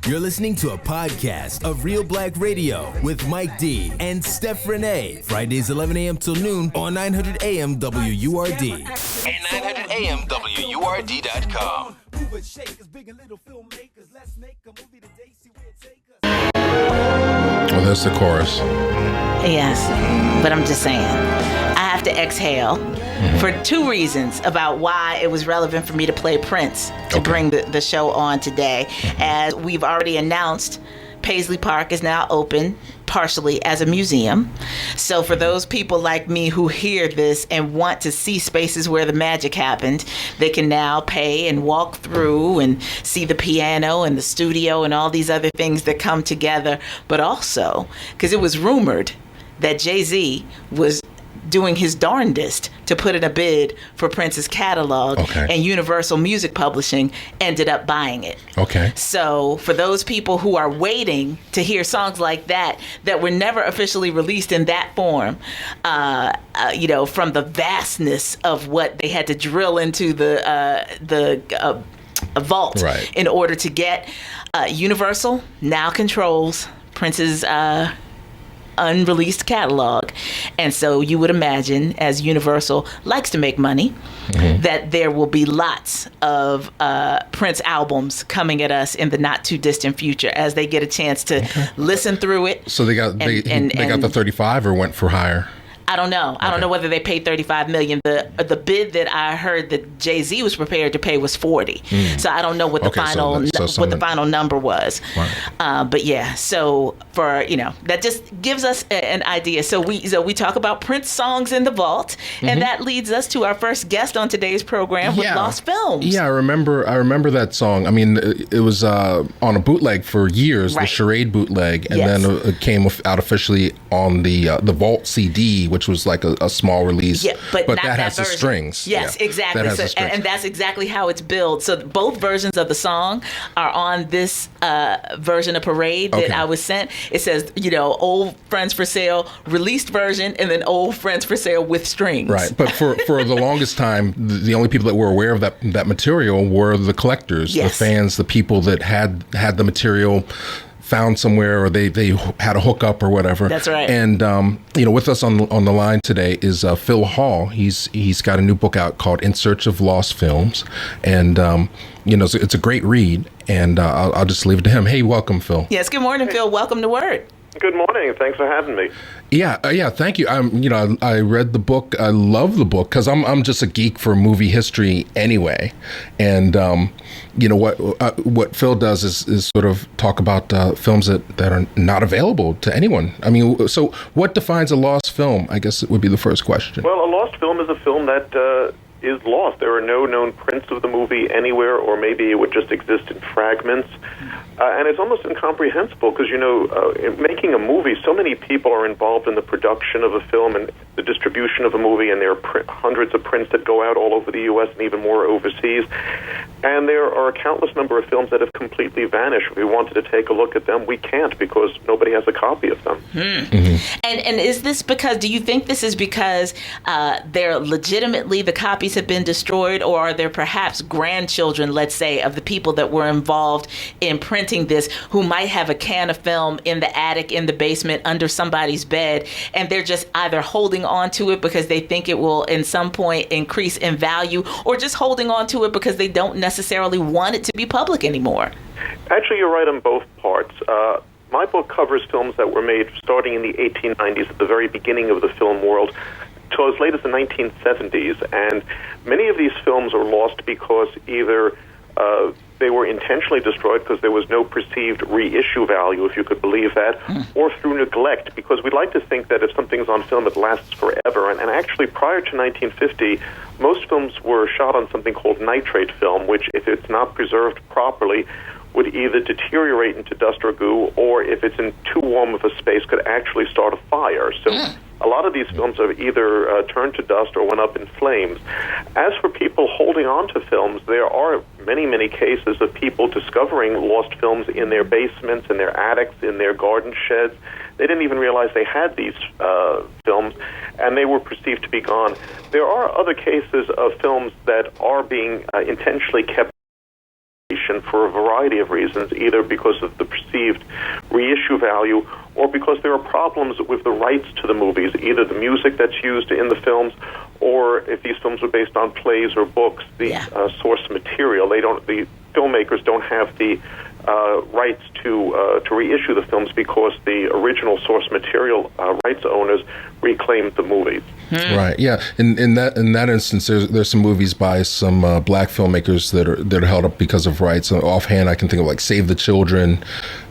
You're listening to a podcast of Reelblack Radio with Mike D and Steph Renee. Fridays 11 a.m. till noon on 900 AM WURD and 900 AM WURD.com. Well, there's the chorus. Yes, but I'm just saying, I have to exhale for two reasons about why it was relevant for me to play Prince to bring the show on today. As we've already announced, Paisley Park is now open partially as a museum. So for those people like me who hear this and want to see spaces where the magic happened, they can now pay and walk through and see the piano and the studio and all these other things that come together. But also, because it was rumored that Jay-Z was doing his darndest to put in a bid for Prince's catalog, and Universal Music Publishing ended up buying it. So for those people who are waiting to hear songs like that were never officially released in that form, from the vastness of what they had to drill into the vault in order to get, Universal now controls Prince's unreleased catalog. And so you would imagine, as Universal likes to make money, that there will be lots of Prince albums coming at us in the not too distant future as they get a chance to listen through it. So they got the 35 or went for higher? I don't know. I don't know whether they paid $35 million. The bid that I heard that Jay-Z was prepared to pay was $40. So I don't know what the final number was. But yeah, so for that just gives us an idea. So we talk about Prince songs in the vault, and that leads us to our first guest on today's program with Lost Films. Yeah, I remember that song. I mean, it was on a bootleg for years, the Charade bootleg, and then it came out officially on the Vault CD, which was like a small release, but that has the strings. Yes, exactly. And that's exactly how it's billed. So both versions of the song are on this version of Parade that I was sent. It says, Old Friends for Sale released version, and then Old Friends for Sale with strings. Right, but for the longest time, the only people that were aware of that material were the collectors, the fans, the people that had the material found somewhere, or they had a hookup or whatever. That's right. And with us on the line today is Phil Hall. He's got a new book out called In Search of Lost Films, and it's a great read. And I'll just leave it to him. Hey, welcome, Phil. Yes. Good morning, Phil. Welcome to Word. Good morning. Thanks for having me. Yeah. Thank you. I read the book. I love the book because I'm just a geek for movie history anyway. And what Phil does is sort of talk about films that are not available to anyone. I mean, so what defines a lost film? I guess it would be the first question. Well, a lost film is a film that is lost. There are no known prints of the movie anywhere, or maybe it would just exist in fragments. And it's almost incomprehensible because, in making a movie, so many people are involved in the production of a film and the distribution of a movie, and there are hundreds of prints that go out all over the U.S. and even more overseas. And there are a countless number of films that have completely vanished. If we wanted to take a look at them, we can't because nobody has a copy of them. And is this because, do you think this is because they're legitimately, the copies have been destroyed, or are there perhaps grandchildren, let's say, of the people that were involved in printing this who might have a can of film in the attic, in the basement, under somebody's bed, and they're just either holding on to it because they think it will in some point increase in value, or just holding on to it because they don't necessarily want it to be public anymore? Actually, you're right on both parts. My book covers films that were made starting in the 1890s, at the very beginning of the film world, to as late as the 1970s. And many of these films are lost because either they were intentionally destroyed because there was no perceived reissue value, if you could believe that, or through neglect, because we'd like to think that if something's on film, it lasts forever. And actually, prior to 1950, most films were shot on something called nitrate film, which, if it's not preserved properly, would either deteriorate into dust or goo, or if it's in too warm of a space, could actually start a fire. So a lot of these films have either turned to dust or went up in flames. As for people holding on to films, there are many, many cases of people discovering lost films in their basements, in their attics, in their garden sheds. They didn't even realize they had these films, and they were perceived to be gone. There are other cases of films that are being intentionally kept circulation for a variety of reasons, either because of the perceived reissue value or because there are problems with the rights to the movies, either the music that's used in the films or if these films are based on plays or books, the source material. The filmmakers don't have the rights to reissue the films because the original source material rights owners reclaimed the movies. Right. Yeah. In that instance, there's some movies by some black filmmakers that are held up because of rights. Offhand, I can think of like Save the Children,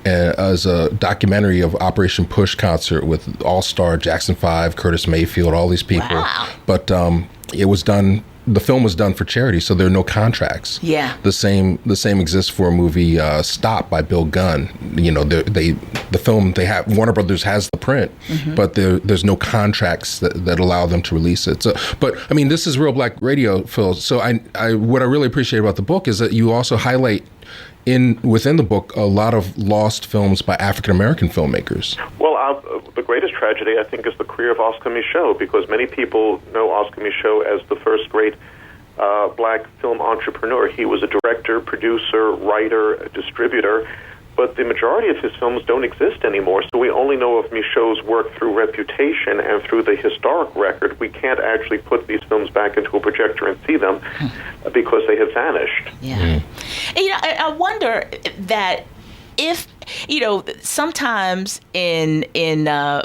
as a documentary of Operation Push concert with All-Star Jackson 5, Curtis Mayfield, all these people. Wow. But it was done. The film was done for charity, so there are no contracts. Yeah. The same exists for a movie, Stop by Bill Gunn. You know, the film they have, Warner Brothers has the print, but there's no contracts that allow them to release it. So, but I mean, this is Reelblack Radio, Phil. So what I really appreciate about the book is that you also highlight within the book a lot of lost films by African American filmmakers. Well, the greatest tragedy, I think, is the career of Oscar Micheaux, because many people know Oscar Micheaux as the first great black film entrepreneur. He was a director, producer, writer, distributor, but the majority of his films don't exist anymore, so we only know of Micheaux's work through reputation and through the historic record. We can't actually put these films back into a projector and see them because they have vanished. Yeah. And, I wonder that if, sometimes in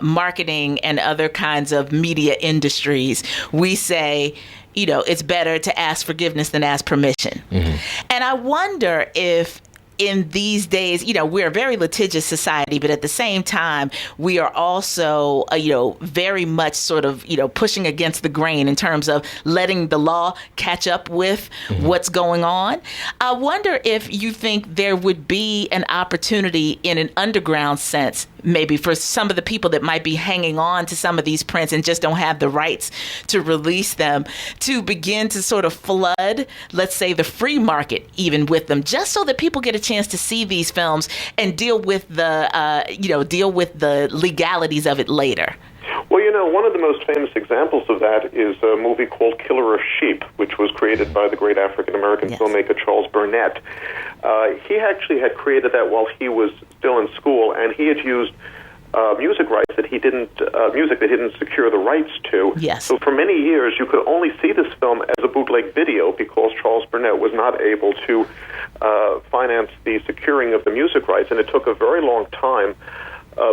marketing and other kinds of media industries, we say, it's better to ask forgiveness than ask permission. And I wonder if in these days, we're a very litigious society, but at the same time, we are also, very much sort of, pushing against the grain in terms of letting the law catch up with what's going on. I wonder if you think there would be an opportunity in an underground sense, maybe for some of the people that might be hanging on to some of these prints and just don't have the rights to release them, to begin to sort of flood, let's say, the free market even with them, just so that people get a chance to see these films and deal with the legalities of it later. Well, one of the most famous examples of that is a movie called Killer of Sheep, which was created by the great African-American filmmaker Charles Burnett. He actually had created that while he was still in school, and he had used music rights that he didn't secure the rights to. Yes. So for many years, you could only see this film as a bootleg video because Charles Burnett was not able to finance the securing of the music rights, and it took a very long time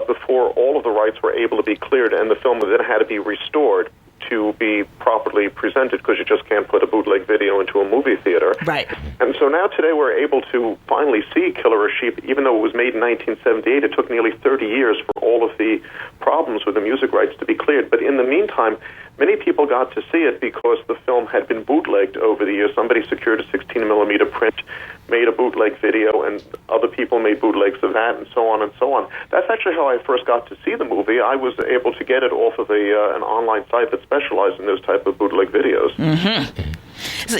before all of the rights were able to be cleared, and the film then had to be restored to be properly presented, because you just can't put a bootleg video into a movie theater. Right. And so now today we're able to finally see Killer of Sheep. Even though it was made in 1978, it took nearly 30 years for all of the problems with the music rights to be cleared. But in the meantime, many people got to see it because the film had been bootlegged over the years. Somebody secured a 16mm print, made a bootleg video, and other people made bootlegs of that, and so on and so on. That's actually how I first got to see the movie. I was able to get it off of an online site that specialized in those type of bootleg videos. So,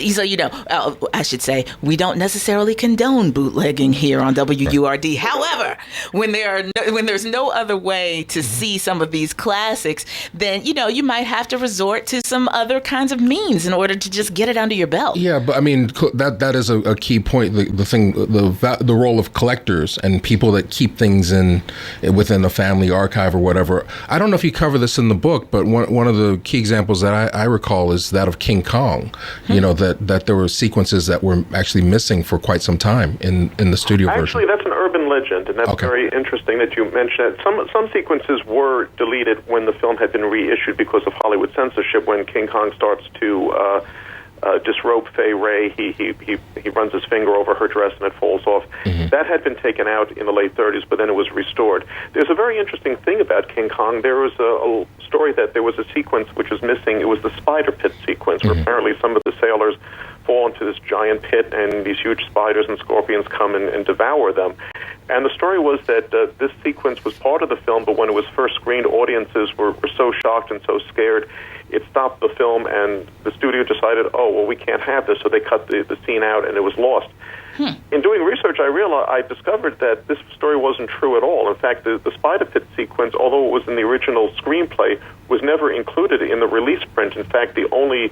I should say, we don't necessarily condone bootlegging here on WURD. However, when there's no other way to see some of these classics, then, you might have to resort to some other kinds of means in order to just get it under your belt. Yeah, but I mean, that is a key point. The role of collectors and people that keep things within the family archive or whatever. I don't know if you cover this in the book, but one of the key examples that I recall is that of King Kong. That there were sequences that were actually missing for quite some time in the studio version. Actually, that's an urban legend, and that's very interesting that you mentioned it. Some sequences were deleted when the film had been reissued because of Hollywood censorship. When King Kong starts to disrobe Fay Ray, he runs his finger over her dress and it falls off. That had been taken out in the late 30s, but then it was restored. There's a very interesting thing about King Kong. There was a story that there was a sequence which was missing. It was the spider pit sequence, where apparently some of the sailors fall into this giant pit and these huge spiders and scorpions come and devour them. And the story was that this sequence was part of the film, but when it was first screened, audiences were so shocked and so scared, it stopped the film, and the studio decided, we can't have this, so they cut the scene out, and it was lost. In doing research, I discovered that this story wasn't true at all. In fact, the spider pit sequence, although it was in the original screenplay, was never included in the release print. In fact, the only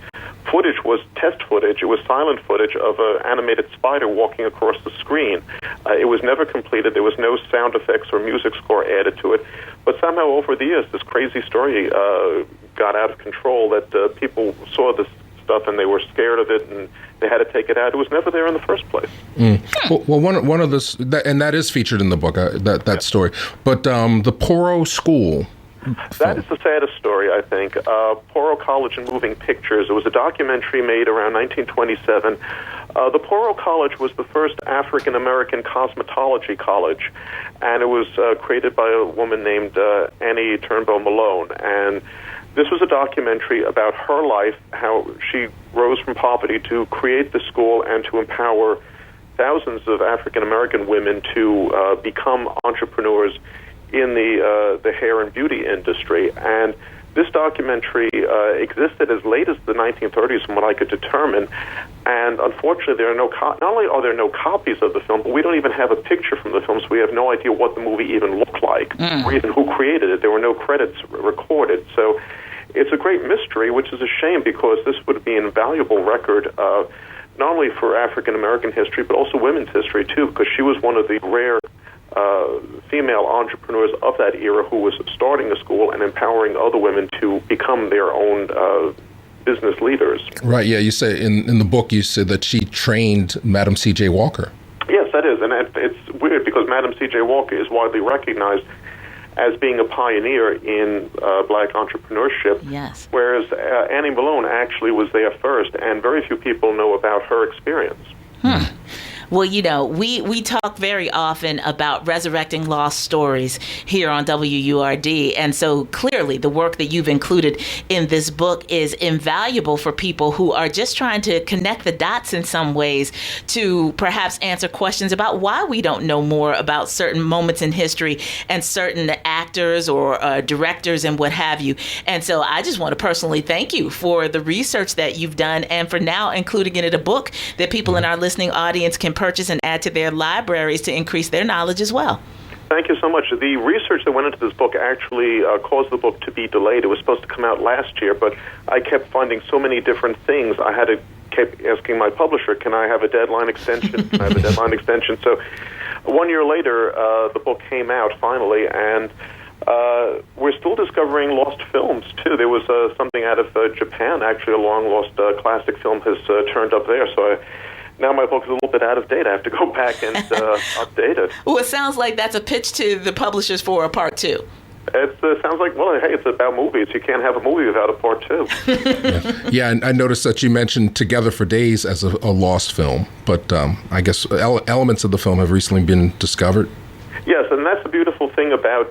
footage was test footage. It was silent footage of an animated spider walking across the screen. It was never completed. There was no sound effects or music score added to it. But somehow over the years, this crazy story got out of control that people saw this stuff and they were scared of it and they had to take it out. It was never there in the first place. Well, one of this, and that is featured in the book, that story. But the Poro School. That is the saddest story, I think. Poro College and Moving Pictures. It was a documentary made around 1927. The Poro College was the first African-American cosmetology college, and it was created by a woman named Annie Turnbow Malone. And this was a documentary about her life, how she rose from poverty to create the school and to empower thousands of African-American women to become entrepreneurs in the hair and beauty industry. And this documentary existed as late as the 1930s from what I could determine. And unfortunately, there are not only are there no copies of the film, but we don't even have a picture from the film, so we have no idea what the movie even looked like, or even who created it. There were no credits recorded. So it's a great mystery, which is a shame because this would be an invaluable record not only for African-American history, but also women's history, too, because she was one of the rare female entrepreneurs of that era who was starting a school and empowering other women to become their own business leaders. Right, yeah, you say in the book you said that she trained Madam C.J. Walker. Yes, that is, and it's weird because Madam C.J. Walker is widely recognized as being a pioneer in black entrepreneurship, yes, whereas Annie Malone actually was there first, and very few people know about her experience. Well, you know, we talk very often about resurrecting lost stories here on WURD. And so clearly the work that you've included in this book is invaluable for people who are just trying to connect the dots in some ways to perhaps answer questions about why we don't know more about certain moments in history and certain actors or directors and what have you. And so I just want to personally thank you for the research that you've done and for now including it in a book that people in our listening audience can purchase and add to their libraries to increase their knowledge as well. Thank you so much. The research that went into this book actually caused the book to be delayed. It was supposed to come out last year, but I kept finding so many different things. I had to keep asking my publisher, can I have a deadline extension? Can I have a deadline extension? So 1 year later, the book came out finally, and we're still discovering lost films, too. There was something out of Japan, actually, a long-lost classic film has turned up there, so now my book is a little bit out of date. I have to go back and update it. Well, it sounds like that's a pitch to the publishers for a part two. It sounds like, well, hey, it's about movies. You can't have a movie without a part two. Yeah, and I noticed that you mentioned Together for Days as a lost film, but I guess elements of the film have recently been discovered. Yes, and that's the beautiful thing about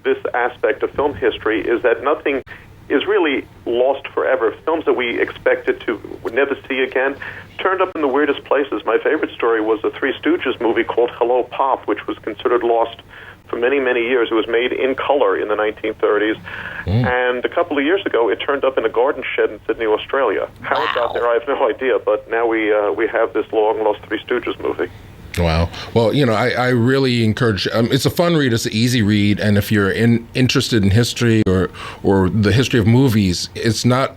this aspect of film history is that nothing is really lost forever. Films that we expected to never see again turned up in the weirdest places. My favorite story was a Three Stooges movie called Hello, Pop, which was considered lost for many, many years. It was made in color in the 1930s. And a couple of years ago, it turned up in a garden shed in Sydney, Australia. How it got there, I have no idea, but now we have this long-lost Three Stooges movie. Wow. Well, you know, I really encourage. It's a fun read. It's an easy read, and if you're interested in history or the history of movies, it's not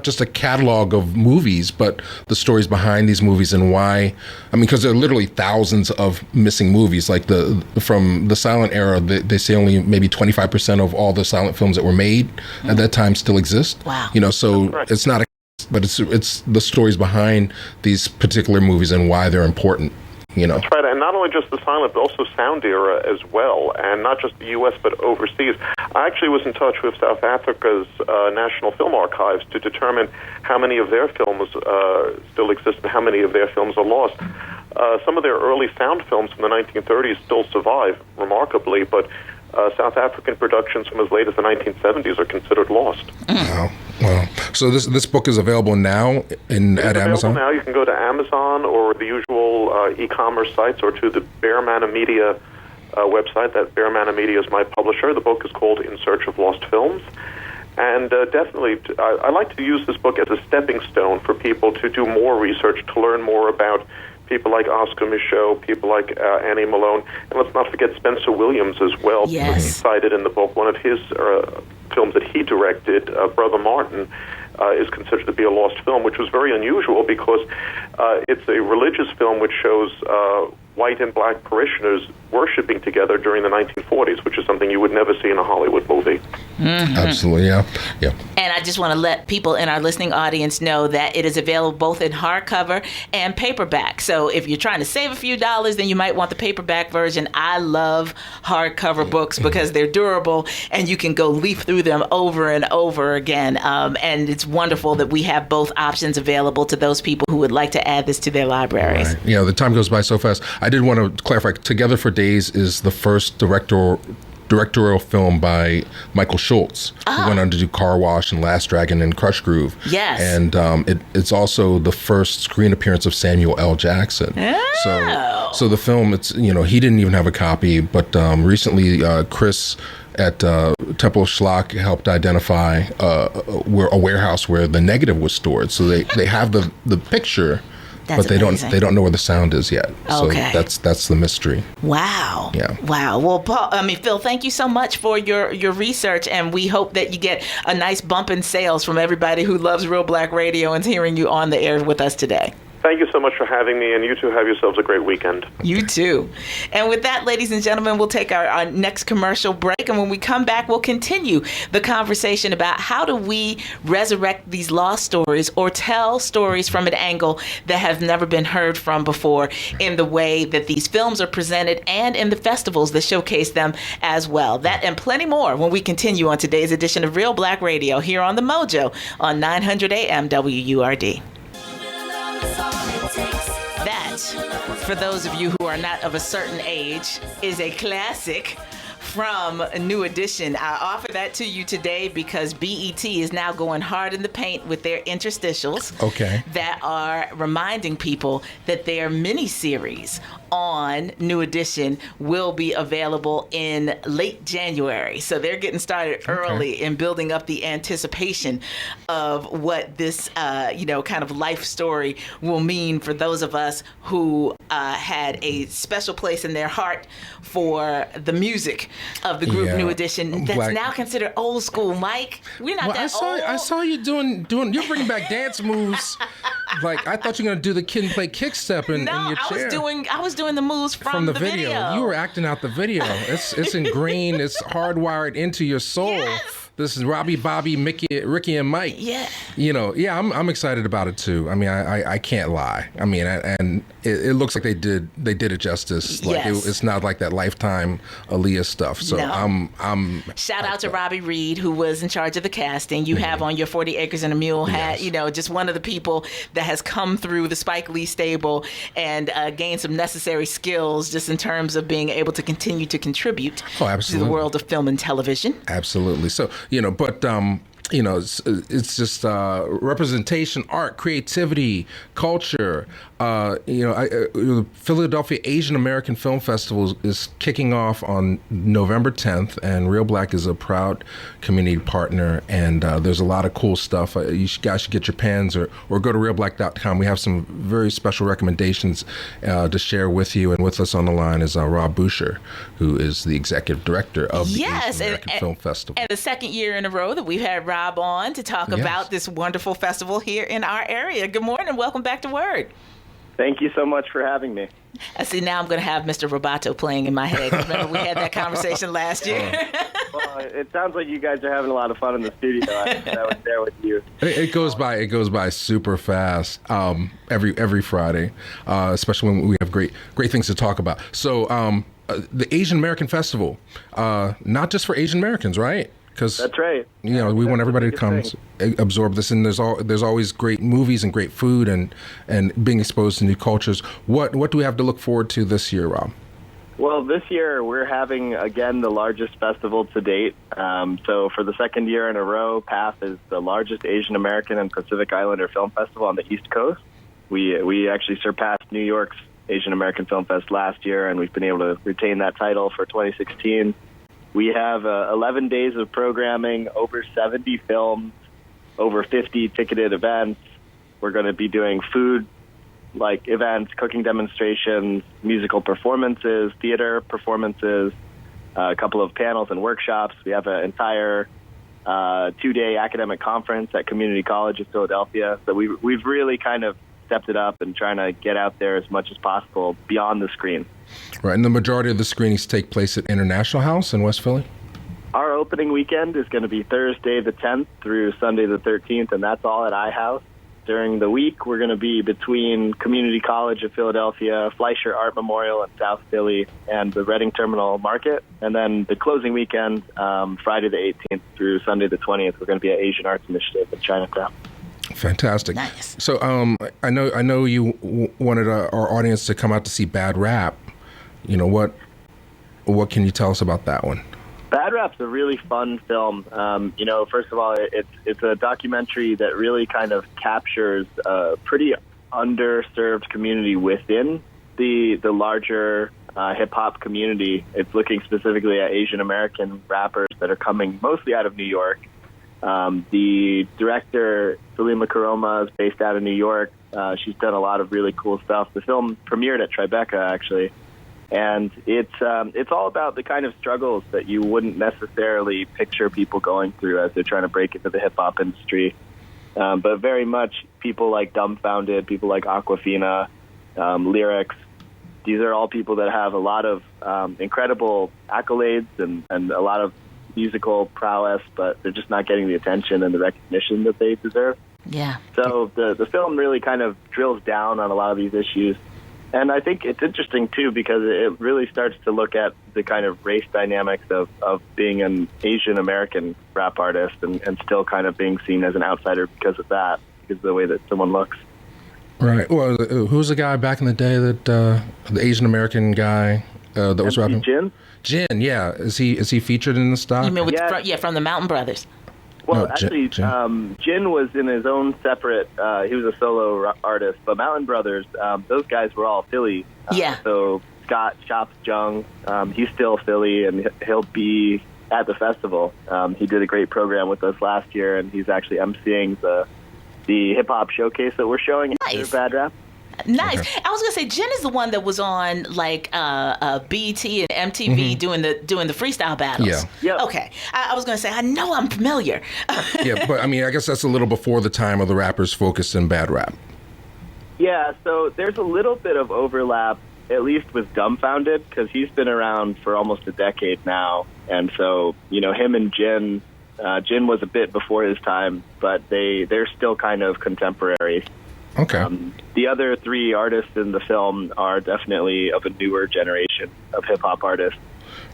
just a catalog of movies, but the stories behind these movies and why. I mean, because there are literally thousands of missing movies. Like from the silent era, they say only maybe 25% of all the silent films that were made at that time still exist. Wow. You know, so it's not but it's the stories behind these particular movies and why they're important. You know. That's right, and not only just the silent, but also sound era as well, and not just the U.S., but overseas. I actually was in touch with South Africa's National Film Archives to determine how many of their films still exist and how many of their films are lost. Some of their early sound films from the 1930s still survive, remarkably, but South African productions from as late as the 1970s are considered lost. Wow. So this book is available now at Amazon? Now you can go to Amazon or the usual e-commerce sites or to the Bear Manor Media website. That Bear Manor Media is my publisher. The book is called In Search of Lost Films. And definitely, I like to use this book as a stepping stone for people to do more research, to learn more about people like Oscar Micheaux, people like Annie Malone, and let's not forget Spencer Williams as well. Yes. He's cited in the book. One of his films that he directed, Brother Martin, is considered to be a lost film, which was very unusual because it's a religious film which shows white and black parishioners worshiping together during the 1940s, which is something you would never see in a Hollywood movie. Mm-hmm. Absolutely, yeah. And I just want to let people in our listening audience know that it is available both in hardcover and paperback. So if you're trying to save a few dollars, then you might want the paperback version. I love hardcover books because they're durable and you can go leaf through them over and over again. And it's wonderful that we have both options available to those people who would like to add this to their libraries. Right. Yeah, the time goes by so fast. I did want to clarify, Together for Days is the first directorial film by Michael Schultz, who went on to do Car Wash and Last Dragon and Crush Groove. Yes. And it's also the first screen appearance of Samuel L. Jackson. Oh. So the film, it's, he didn't even have a copy, but recently Chris at Temple Schlock helped identify a warehouse where the negative was stored. So they have the picture. That's but they amazing. don't know where the sound is yet. So Okay. that's the mystery. Wow. Yeah. Wow. Well, Phil, thank you so much for your research, and we hope that you get a nice bump in sales from everybody who loves Real Black Radio and is hearing you on the air with us today. Thank you so much for having me, and you two have yourselves a great weekend. You too. And with that, ladies and gentlemen, we'll take our next commercial break. And when we come back, we'll continue the conversation about how do we resurrect these lost stories or tell stories from an angle that have never been heard from before in the way that these films are presented and in the festivals that showcase them as well. That and plenty more when we continue on today's edition of Real Black Radio here on The Mojo on 900 AM WURD. That, for those of you who are not of a certain age, is a classic from New Edition. I offer that to you today because BET is now going hard in the paint with their interstitials that are reminding people that their mini-series on New Edition will be available in late January. So they're getting started early in building up the anticipation of what this, kind of life story will mean for those of us who had a special place in their heart for the music of the group New Edition. That's now considered old school, Mike. We're not that old. I saw you doing. You're bringing back dance moves. Like I thought you were gonna do the kid and play kick step in your chair. I was doing the moves from the video. You were acting out the video. It's ingrained. It's hardwired into your soul. Yes. This is Robbie, Bobby, Mickey, Ricky, and Mike. Yeah. I'm excited about it too. I mean, I can't lie. I mean, and it looks like they did it justice. Like it's not like that Lifetime Aaliyah stuff. So I'm shout out to Robbie Reed, who was in charge of the casting. You have on your 40 Acres and a Mule hat. Just one of the people that has come through the Spike Lee stable and gained some necessary skills just in terms of being able to continue to contribute to the world of film and television. Absolutely. So, it's just representation, art, creativity, culture. The Philadelphia Asian American Film Festival is kicking off on November 10th, and Reelblack is a proud community partner. And there's a lot of cool stuff. You guys should get your pens or go to reelblack.com. We have some very special recommendations to share with you. And with us on the line is Rob Boucher, who is the executive director of the Asian American Film Festival. And the second year in a row that we've had Rob on to talk about this wonderful festival here in our area. Good morning. Welcome back to Word. Thank you so much for having me. I see now I'm going to have Mr. Roboto playing in my head. Remember we had that conversation last year? Well, it sounds like you guys are having a lot of fun in the studio. I was there with you. It goes by super fast every Friday, especially when we have great things to talk about. So the Asian American Festival, not just for Asian Americans, right? That's right. We want everybody to come absorb this, and there's always great movies and great food and being exposed to new cultures. What do we have to look forward to this year, Rob? Well, this year we're having again the largest festival to date. So for the second year in a row, PAF is the largest Asian American and Pacific Islander film festival on the East Coast. We actually surpassed New York's Asian American Film Fest last year, and we've been able to retain that title for 2016. We have 11 days of programming, over 70 films, over 50 ticketed events. We're going to be doing food-like events, cooking demonstrations, musical performances, theater performances, a couple of panels and workshops. We have an entire 2-day academic conference at Community College of Philadelphia. So we've really kind of stepped it up and trying to get out there as much as possible beyond the screen. Right, and the majority of the screenings take place at International House in West Philly? Our opening weekend is going to be Thursday the 10th through Sunday the 13th, and that's all at iHouse. During the week, we're going to be between Community College of Philadelphia, Fleischer Art Memorial in South Philly, and the Reading Terminal Market. And then the closing weekend, Friday the 18th through Sunday the 20th, we're going to be at Asian Arts Initiative in Chinatown. Fantastic. Nice. So I know you wanted our audience to come out to see Bad Rap. You know, what can you tell us about that one? Bad Rap's a really fun film. First of all, it's a documentary that really kind of captures a pretty underserved community within the larger hip-hop community. It's looking specifically at Asian American rappers that are coming mostly out of New York. The director, Salima Karoma, is based out of New York. She's done a lot of really cool stuff. The film premiered at Tribeca, actually. And it's all about the kind of struggles that you wouldn't necessarily picture people going through as they're trying to break into the hip-hop industry. But very much people like Dumbfounded, people like Aquafina, Lyrics. These are all people that have a lot of incredible accolades and a lot of musical prowess, but they're just not getting the attention and the recognition that they deserve. Yeah. So the film really kind of drills down on a lot of these issues. And I think it's interesting, too, because it really starts to look at the kind of race dynamics of being an Asian American rap artist and still kind of being seen as an outsider because of that, because of the way that someone looks. Right. Well, who's the guy back in the day that the Asian American guy that was rapping? Jin, yeah. Is he featured in this doc? You mean from the Mountain Brothers? Well, No, actually, Jin was in his own separate, he was a solo artist, but Mountain Brothers, those guys were all Philly. Yeah. So Scott Chops Jung, he's still Philly, and he'll be at the festival. He did a great program with us last year, and he's actually emceeing the hip-hop showcase that we're showing Nice. after Bad Rap. Nice. Okay. I was gonna say Jen is the one that was on like BT and MTV doing the freestyle battles. Yeah. Yep. Okay. I was gonna say I know I'm familiar. Yeah, but I mean, I guess that's a little before the time of the rappers focused in Bad Rap. Yeah, so there's a little bit of overlap, at least with Dumbfounded, because he's been around for almost a decade now. And so, him and Jin was a bit before his time, but they're still kind of contemporary. Okay. The other three artists in the film are definitely of a newer generation of hip-hop artists.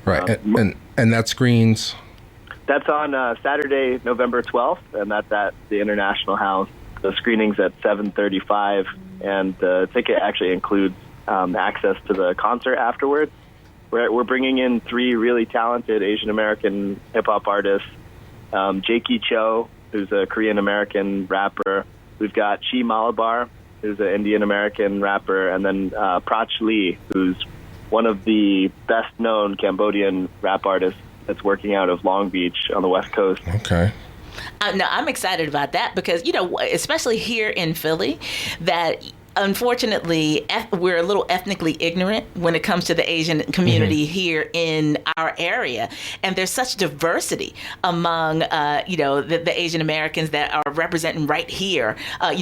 Right. And that screens? That's on Saturday, November 12th, and that's at the International House. The screening's at 7:35, and the ticket actually includes access to the concert afterwards. We're bringing in three really talented Asian American hip-hop artists. Jakey Cho, who's a Korean American rapper. We've got Chi Malabar, who's an Indian American rapper, and then Prach Lee, who's one of the best-known Cambodian rap artists that's working out of Long Beach on the West Coast. Okay. No, I'm excited about that because, especially here in Philly, that unfortunately we're a little ethnically ignorant when it comes to the Asian community here in our area. And there's such diversity among, the Asian Americans that are representing right here,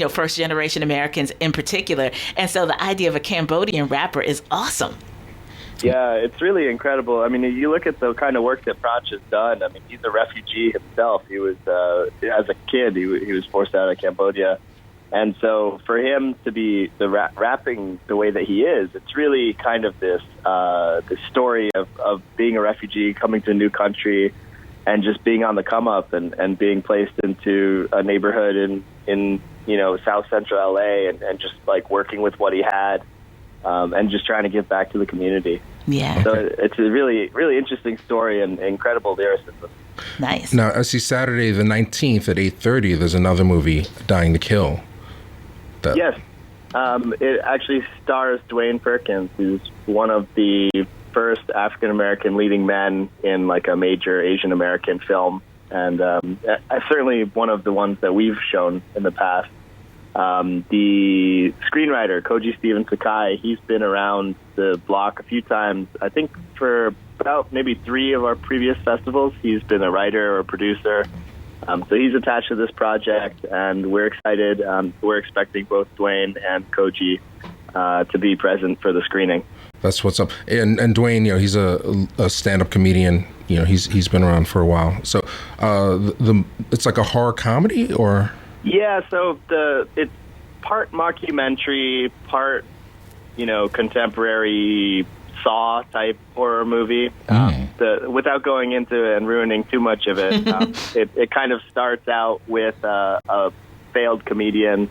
first generation Americans in particular. And so the idea of a Cambodian rapper is awesome. Yeah, it's really incredible. I mean, you look at the kind of work that Prach has done. I mean, he's a refugee himself. He was, as a kid, he was forced out of Cambodia. And so for him to be rapping the way that he is, it's really kind of this story of being a refugee, coming to a new country, and just being on the come up and being placed into a neighborhood in South Central LA and just like working with what he had. And just trying to give back to the community. Yeah. So it's a really, really interesting story and incredible lyricism. Nice. Now, I see Saturday the 19th at 8:30, there's another movie, Dying to Kill. Yes. It actually stars Dwayne Perkins, who's one of the first African-American leading men in like a major Asian American film. And certainly one of the ones that we've shown in the past. The screenwriter, Koji Steven Sakai, he's been around the block a few times. I think for about maybe 3 of our previous festivals, he's been a writer or a producer. So he's attached to this project, and we're excited. We're expecting both Dwayne and Koji to be present for the screening. That's what's up. And Dwayne, he's a stand-up comedian. He's been around for a while. So it's like a horror comedy, or? Yeah, so it's part mockumentary, part contemporary Saw type horror movie. Without going into it and ruining too much of it, it kind of starts out with a failed comedian.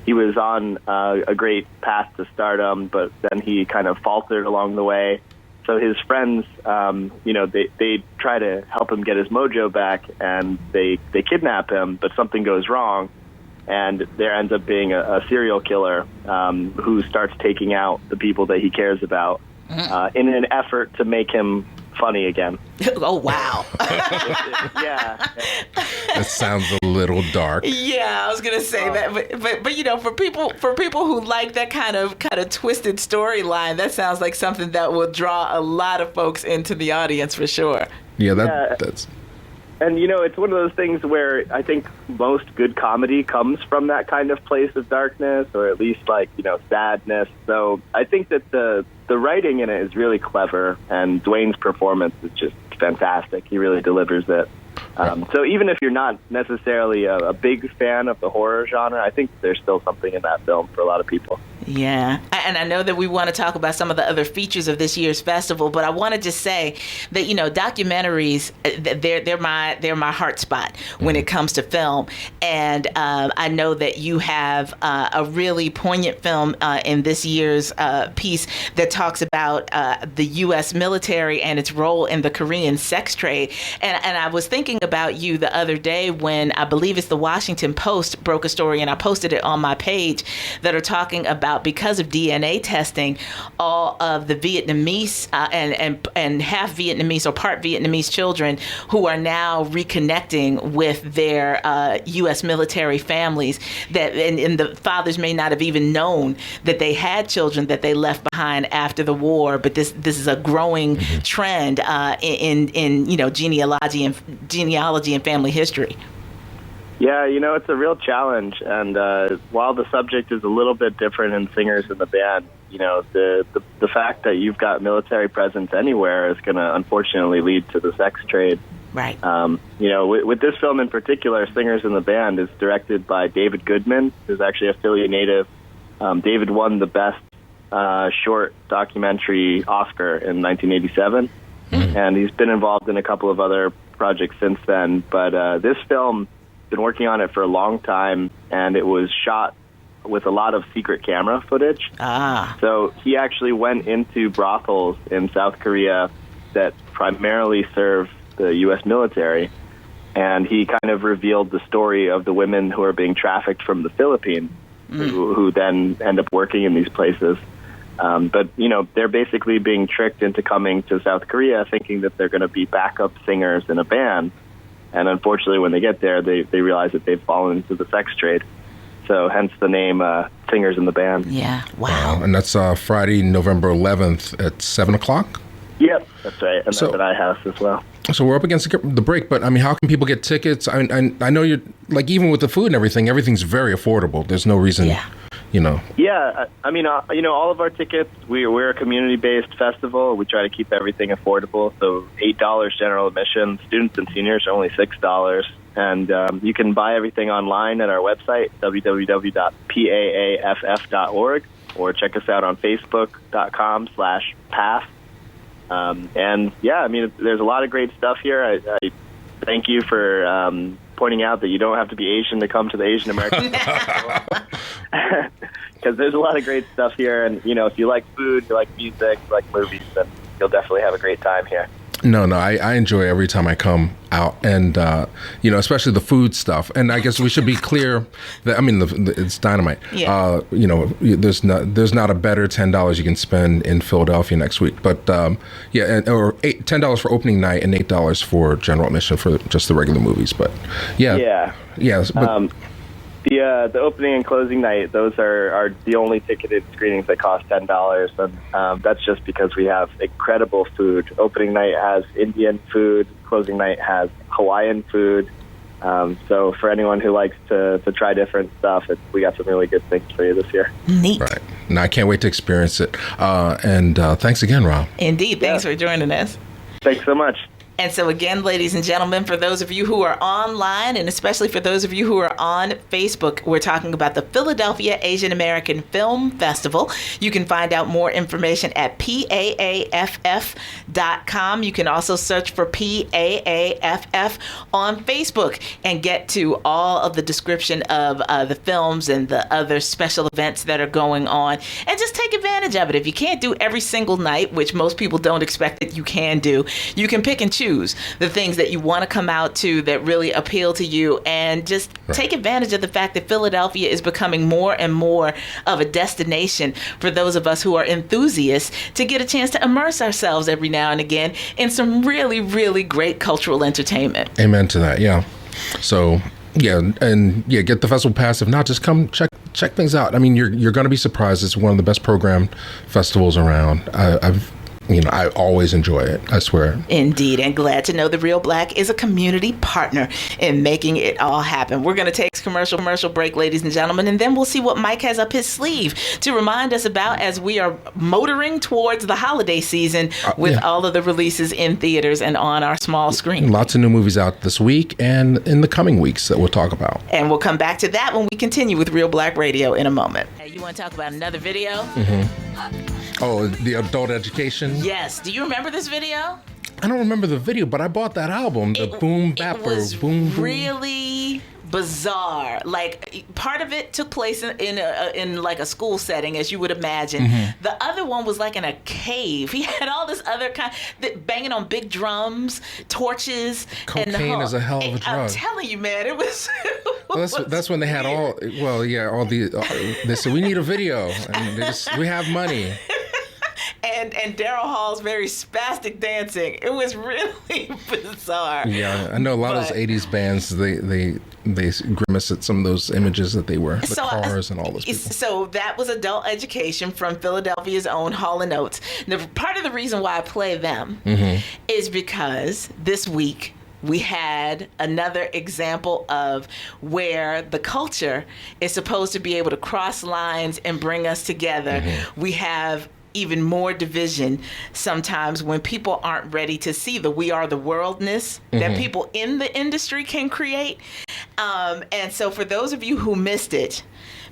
He was on a great path to stardom, but then he kind of faltered along the way. So his friends, they try to help him get his mojo back, and they kidnap him, but something goes wrong, and there ends up being a serial killer who starts taking out the people that he cares about in an effort to make him funny again. Oh, wow. Yeah. That sounds a little dark. Yeah, I was gonna say that, but for people who like that kind of twisted storyline, that sounds like something that will draw a lot of folks into the audience for sure. Yeah, that's. And it's one of those things where I think most good comedy comes from that kind of place of darkness, or at least sadness. So I think that the writing in it is really clever, and Dwayne's performance is just fantastic. He really delivers it. So even if you're not necessarily a big fan of the horror genre, I think there's still something in that film for a lot of people. Yeah, and I know that we want to talk about some of the other features of this year's festival, but I want to just say that documentaries, they're my heart spot when it comes to film, and I know that you have a really poignant film in this year's piece that talks about the U.S. military and its role in the Korean sex trade, and I was thinking about you the other day when I believe it's the Washington Post broke a story, and I posted it on my page, that are talking about, because of DNA testing, all of the Vietnamese and half Vietnamese or part Vietnamese children who are now reconnecting with their U.S. military families, that and the fathers may not have even known that they had children that they left behind after the war. But this is a growing trend in genealogy and family history. Yeah, it's a real challenge, and while the subject is a little bit different in Singers in the Band, the fact that you've got military presence anywhere is going to unfortunately lead to the sex trade. Right. With this film in particular, Singers in the Band is directed by David Goodman, who's actually a Philly native. David won the Best Short Documentary Oscar in 1987, and he's been involved in a couple of other projects since then. But this film, been working on it for a long time, and it was shot with a lot of secret camera footage. So he actually went into brothels in South Korea that primarily serve the U.S. military, and he kind of revealed the story of the women who are being trafficked from the Philippines, who then end up working in these places. But they're basically being tricked into coming to South Korea thinking that they're going to be backup singers in a band. And unfortunately, when they get there, they realize that they've fallen into the sex trade. So hence the name Singers in the Band. Yeah, wow. And that's Friday, November 11th at 7 o'clock? Yep, that's right. And that's at iHouse as well. So we're up against the break, but how can people get tickets? I know you're, even with the food and everything, everything's very affordable. There's no reason... Yeah. Yeah, all of our tickets, we're a community-based festival. We try to keep everything affordable. So $8 general admission. Students and seniors are only $6. And you can buy everything online at our website, www.paaff.org, or check us out on facebook.com/PAF. There's a lot of great stuff here. I thank you for pointing out that you don't have to be Asian to come to the Asian American Festival. Because there's a lot of great stuff here, and if you like food, you like music, you like movies, then you'll definitely have a great time here. No, I enjoy every time I come out, and especially the food stuff. And I guess we should be clear that it's dynamite. Yeah. There's not a better $10 you can spend in Philadelphia next week. But or $10 for opening night and $8 for general admission for just the regular movies. But yeah. But, the opening and closing night, those are the only ticketed screenings that cost $10, and that's just because we have incredible food. Opening night has Indian food, closing night has Hawaiian food, So for anyone who likes to try different stuff, we got some really good things for you this year. Neat. Right. And I can't wait to experience it. And thanks again, Rob. Indeed. Thanks for joining us. Thanks so much. And so again, ladies and gentlemen, for those of you who are online, and especially for those of you who are on Facebook, we're talking about the Philadelphia Asian American Film Festival. You can find out more information at PAAFF.com. You can also search for PAAFF on Facebook and get to all of the description of the films and the other special events that are going on. And just take advantage of it. If you can't do every single night, which most people don't expect that you can do, you can pick and choose the things that you want to come out to that really appeal to you, and just take advantage of the fact that Philadelphia is becoming more and more of a destination for those of us who are enthusiasts to get a chance to immerse ourselves every now and again in some really, really great cultural entertainment. Amen to that. Yeah. So get the festival pass. If not, just come check things out. I mean, you're going to be surprised. It's one of the best programmed festivals around. I always enjoy it, I swear. Indeed, and glad to know the Reelblack is a community partner in making it all happen. We're going to take a commercial break, ladies and gentlemen, and then we'll see what Mike has up his sleeve to remind us about as we are motoring towards the holiday season with all of the releases in theaters and on our small screen. Lots of new movies out this week and in the coming weeks that we'll talk about. And we'll come back to that when we continue with Reelblack Radio in a moment. Hey, you want to talk about another video? Mm-hmm. Oh, the adult education? Yes. Do you remember this video? I don't remember the video, but I bought that album, the Boom Bapper. It was Boom Boom. really bizarre. Like, part of it took place in like a school setting, as you would imagine. Mm-hmm. The other one was like in a cave. He had all this other kind, banging on big drums, torches. Cocaine is a hell of a drug. I'm telling you, man, it was. That's when they had all the. They said we need a video, and we have money. And Daryl Hall's very spastic dancing. It was really bizarre. Yeah, I know a lot of those 80s bands, they grimace at some of those images that they were, the Cars and all those people. So that was adult education from Philadelphia's own Hall & Oates. Now, part of the reason why I play them is because this week we had another example of where the culture is supposed to be able to cross lines and bring us together. Mm-hmm. We have even more division sometimes when people aren't ready to see the we are the worldness that people in the industry can create. And so for those of you who missed it,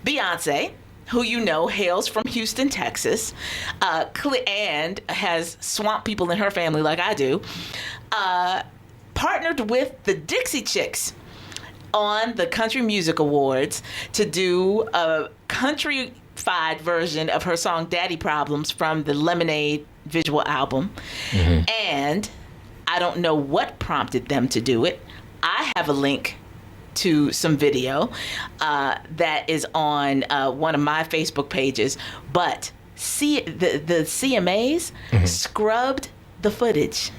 Beyonce, who you know hails from Houston, Texas, and has swamp people in her family like I do, partnered with the Dixie Chicks on the Country Music Awards to do a country-fied version of her song Daddy Problems from the Lemonade visual album. Mm-hmm. And I don't know what prompted them to do it. I have a link to some video that is on one of my Facebook pages, but the CMAs scrubbed the footage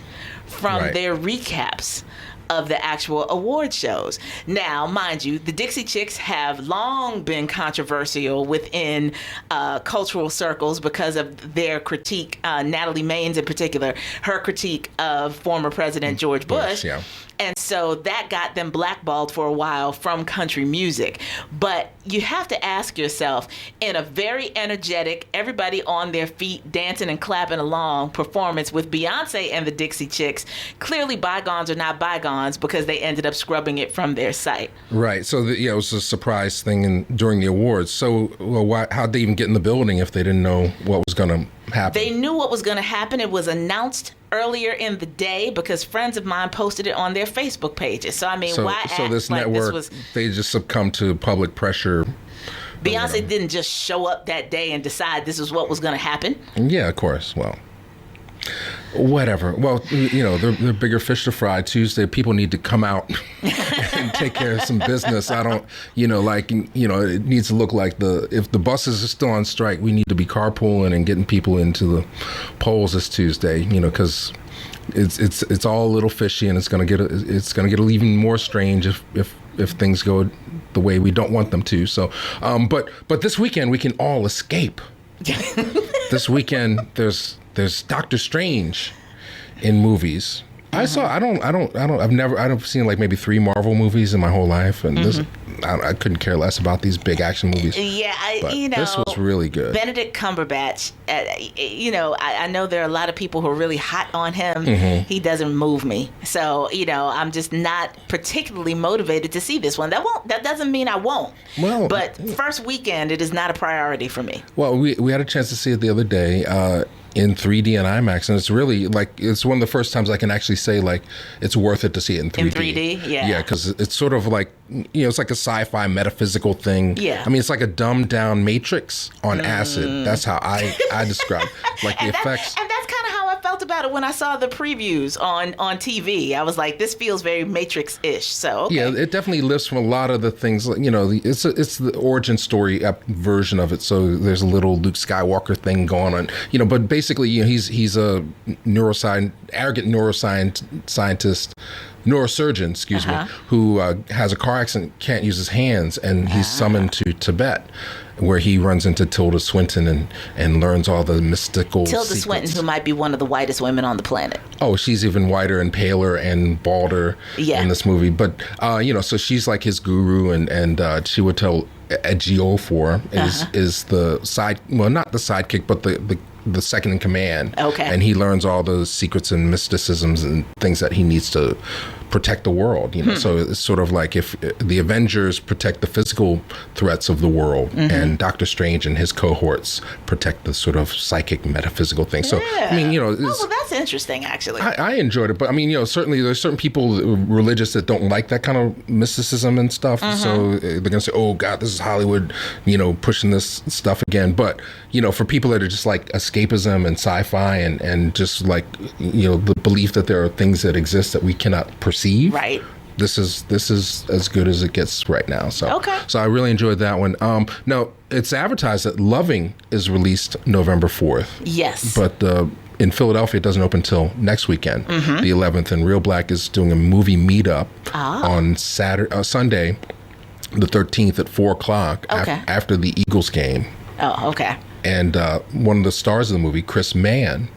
from their recaps of the actual award shows. Now, mind you, the Dixie Chicks have long been controversial within cultural circles because of their critique, Natalie Maines in particular, her critique of former President George Bush. Yeah. And so that got them blackballed for a while from country music. But you have to ask yourself, in a very energetic, everybody on their feet, dancing and clapping along performance with Beyonce and the Dixie Chicks, clearly bygones are not bygones because they ended up scrubbing it from their site. Right. So, it was a surprise thing during the awards. So, how'd they even get in the building if they didn't know what was going to happen? They knew what was going to happen. It was announced earlier in the day because friends of mine posted it on their Facebook pages. So, I mean, why act this like network, this was... They just succumbed to public pressure. Beyonce didn't just show up that day and decide this is what was going to happen. Yeah, of course. Well, whatever. Well, they're bigger fish to fry. Tuesday, people need to come out and take care of some business. I don't, it needs to look like if the buses are still on strike, we need to be carpooling and getting people into the polls this Tuesday, because it's all a little fishy, and it's going to get even more strange if things go the way we don't want them to. So, but this weekend we can all escape. This weekend there's Doctor Strange in movies. I've seen like maybe 3 Marvel movies in my whole life, and this, I couldn't care less about these big action movies. Yeah, this was really good. Benedict Cumberbatch, I know there are a lot of people who are really hot on him. He doesn't move me. So, I'm just not particularly motivated to see this one. That doesn't mean I won't. Well, but first weekend, it is not a priority for me. Well, we had a chance to see it the other day. In 3D and IMAX, and it's really it's one of the first times I can actually say it's worth it to see it in 3D. In 3D, yeah. Yeah, because it's sort of it's like a sci-fi metaphysical thing. Yeah. I mean, it's like a dumbed down Matrix on acid. That's how I describe the effects. And that's kind of how I felt about it when I saw the previews on TV. I was like, this feels very Matrix-ish. So okay. Yeah, it definitely lifts from a lot of the things. It's the origin story version of it. So there's a little Luke Skywalker thing going on. But basically, he's a arrogant neurosurgeon, excuse me, who has a car accident, can't use his hands, and he's summoned to Tibet, where he runs into Tilda Swinton and learns all the mystical Tilda secrets. Swinton, who might be one of the whitest women on the planet. Oh, she's even whiter and paler and balder in this movie. But, so she's like his guru, and she would tell Ejiofor is the not the sidekick, but the second in command. Okay. And he learns all those secrets and mysticisms and things that he needs to protect the world. So it's sort of like if the Avengers protect the physical threats of the world, and Doctor Strange and his cohorts protect the sort of psychic metaphysical thing. So I mean, well, that's interesting, actually. I enjoyed it, but I mean, certainly there's certain people religious that don't like that kind of mysticism and stuff. So they're gonna say, "Oh God, this is Hollywood," pushing this stuff again. But for people that are just like escapism and sci-fi and just the belief that there are things that exist that we cannot perceive. Right. This is as good as it gets right now. So okay. So I really enjoyed that one. Now it's advertised that Loving is released November 4th. Yes. But in Philadelphia, it doesn't open until next weekend, the 11th. And Reelblack is doing a movie meetup on Sunday, the 13th at 4:00 after the Eagles game. Oh, okay. And one of the stars of the movie, Chris Mann,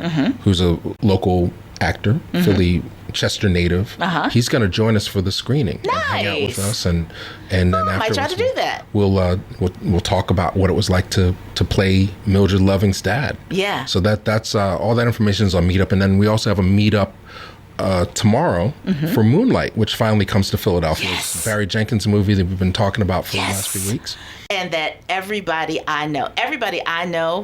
who's a local actor, Philly Chester native, he's going to join us for the screening and hang out with us, and then I might try to do that. We'll talk about what it was like to play Mildred Loving's dad. Yeah. So that's all that information is on Meetup, and then we also have a Meetup tomorrow for Moonlight, which finally comes to Philadelphia. Yes. It's Barry Jenkins' movie that we've been talking about for the last few weeks. And that everybody I know,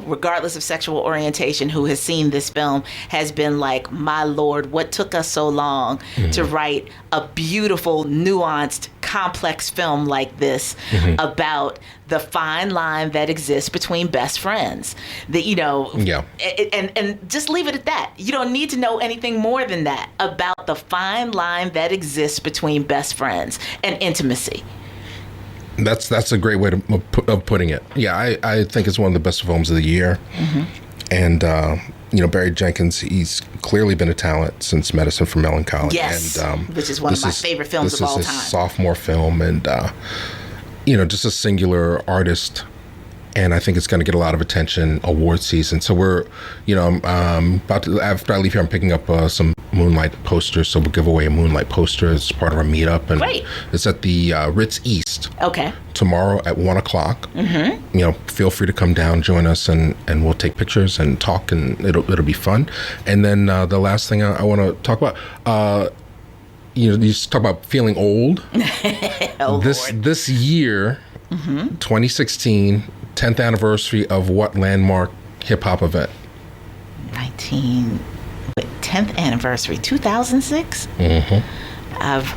regardless of sexual orientation, who has seen this film has been like, my Lord, what took us so long to write a beautiful, nuanced, complex film like this about the fine line that exists between best friends. And just leave it at that. You don't need to know anything more than that about the fine line that exists between best friends and intimacy. That's a great way of putting it. Yeah, I think it's one of the best films of the year. And, Barry Jenkins, he's clearly been a talent since Medicine for Melancholy. Yes, and, which is one of my favorite films of all time. This is his sophomore film, and, just a singular artist. And I think it's going to get a lot of attention award season. So we're, I'm about to, after I leave here, I'm picking up some Moonlight posters. So we'll give away a Moonlight poster as part of our meetup. And great. It's at the Ritz East. Okay. Tomorrow at 1:00. Feel free to come down, join us, and we'll take pictures and talk, and it'll be fun. And then the last thing I want to talk about, you just talk about feeling old. This year, 2016. 10th anniversary of what landmark hip-hop event? 10th anniversary, 2006? I've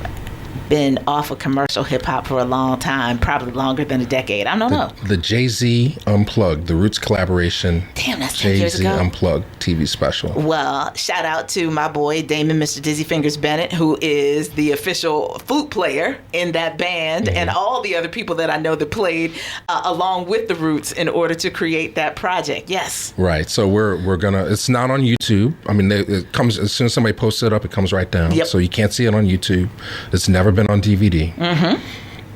been off of commercial hip-hop for a long time, probably longer than a decade. I don't know. The Jay-Z Unplugged, the Roots collaboration. Damn, that's 10 years ago. Jay-Z Unplugged TV special. Well, shout out to my boy, Damon Mr. Dizzy Fingers Bennett, who is the official flute player in that band, and all the other people that I know that played along with the Roots in order to create that project. Yes. Right. So we're gonna. It's not on YouTube. I mean, it comes as soon as somebody posts it up. It comes right down. Yep. So you can't see it on YouTube. It's never been on DVD.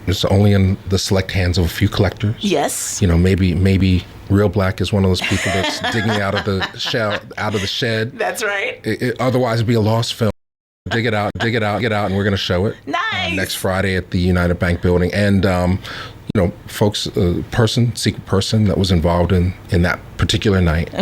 It's only in the select hands of a few collectors. Yes. Maybe Reelblack is one of those people that's digging out of the shed. That's right. Otherwise, it'd be a lost film. dig it out, and we're going to show it Nice. Next Friday at the United Bank building. And, folks, secret person that was involved in that particular night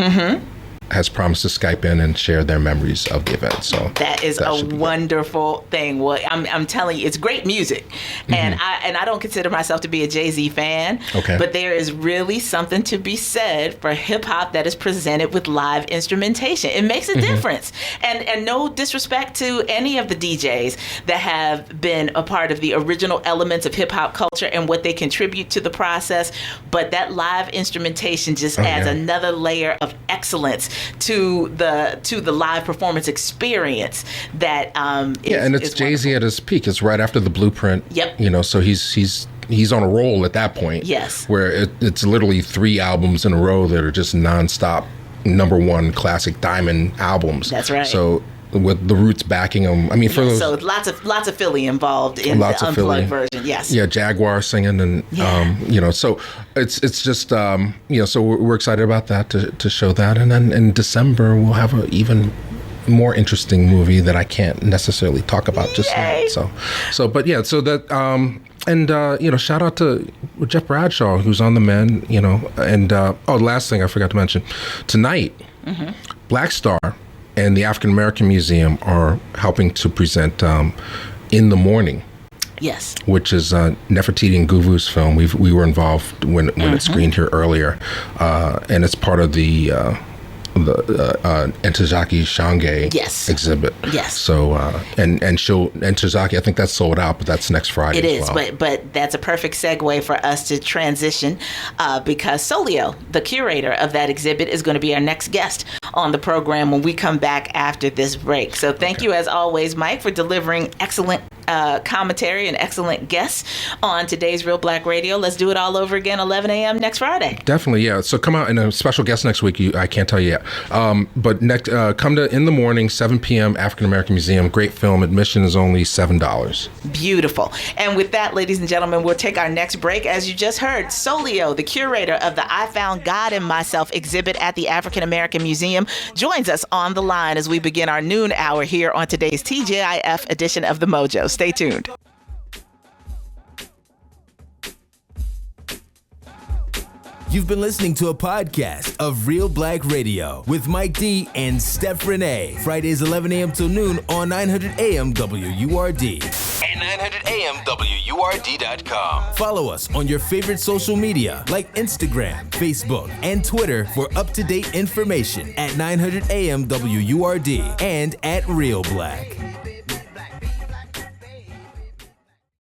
has promised to Skype in and share their memories of the event. So that is a wonderful thing. Well, I'm telling you, it's great music, and I don't consider myself to be a Jay-Z fan. Okay. But there is really something to be said for hip hop that is presented with live instrumentation. It makes a difference, and no disrespect to any of the DJs that have been a part of the original elements of hip hop culture and what they contribute to the process, but that live instrumentation just adds another layer of excellence to the live performance experience that and it's Jay-Z at his peak. It's right after the Blueprint. Yep. So he's on a roll at that point. Yes. Where it's literally 3 albums in a row that are just nonstop #1 classic diamond albums. That's right. So with the Roots backing them, I mean, for those, so lots of Philly involved in the unplugged version. Yes. Yeah, Jaguar singing, and so it's just so we're excited about that to show that, and then in December we'll have an even more interesting movie that I can't necessarily talk about just yet. So that shout out to Jeff Bradshaw, who's on the Men, and last thing I forgot to mention tonight, Black Star and the African American Museum are helping to present In the Morning. Yes. Which is Nefertiti and Guvu's film. We were involved when it screened here earlier, and it's part of the Ntozake Shange exhibit. Yes. So and Ntozake, I think that's sold out, but that's next Friday. It as is, well. but that's a perfect segue for us to transition because Solio, the curator of that exhibit, is going to be our next guest on the program when we come back after this break. So thank you as always, Mike, for delivering excellent commentary and excellent guests on today's Real Black Radio. Let's do it all over again, 11 a.m. next Friday. Definitely, yeah. So come out, and a special guest next week. I can't tell you yet. But come to In the Morning, 7 p.m., African American Museum. Great film. Admission is only $7. Beautiful. And with that, ladies and gentlemen, we'll take our next break. As you just heard, Solio, the curator of the I Found God in Myself exhibit at the African American Museum, joins us on the line as we begin our noon hour here on today's TGIF edition of The Mojo. Stay tuned. You've been listening to a podcast of Real Black Radio with Mike D and Steph Renee. Fridays 11 a.m. till noon on 900 AM WURD. And 900 AM WURD.com. Follow us on your favorite social media like Instagram, Facebook, and Twitter for up-to-date information at 900 AM WURD and at Real Black.